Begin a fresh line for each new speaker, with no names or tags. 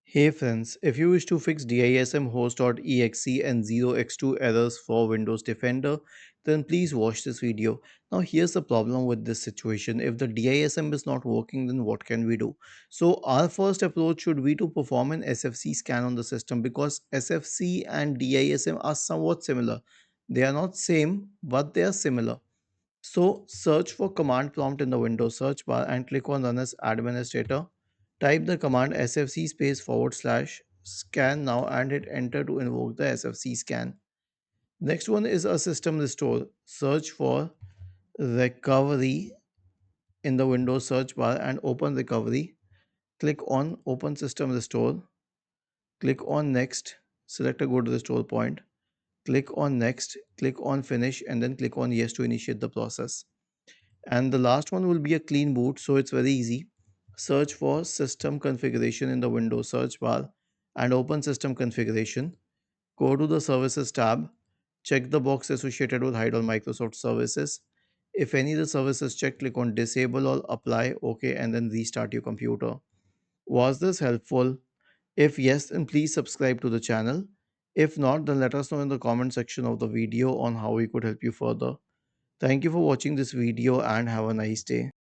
Hey friends, if you wish to fix Dismhost.exe and 0x2 errors for Windows Defender, then please watch this video. Now here's the problem with this situation. If the DISM is not working, then what can we do? So our first approach should be to perform an SFC scan on the system because SFC and DISM are somewhat similar. They are not same, but they are similar. So search for command prompt in the Windows search bar and click on run as administrator. Type the command sfc space forward slash scan now and hit enter to invoke the sfc scan. Next one is a system restore. Search for recovery in the Windows search bar and open recovery. Click on open system restore. Click on next. Select a good restore point. Click on next. Click on finish and then click on yes to initiate the process. And the last one will be a clean boot, so it's very easy. Search for system configuration in the Windows search bar and open system configuration. Go to the services tab. Check the box associated with hide all Microsoft services. If any of the services checked, click on disable or apply, OK, and then restart your computer. Was this helpful? If yes, then please subscribe to the channel. If not, then let us know in the comment section of the video on how we could help you further. Thank you for watching this video and have a nice day.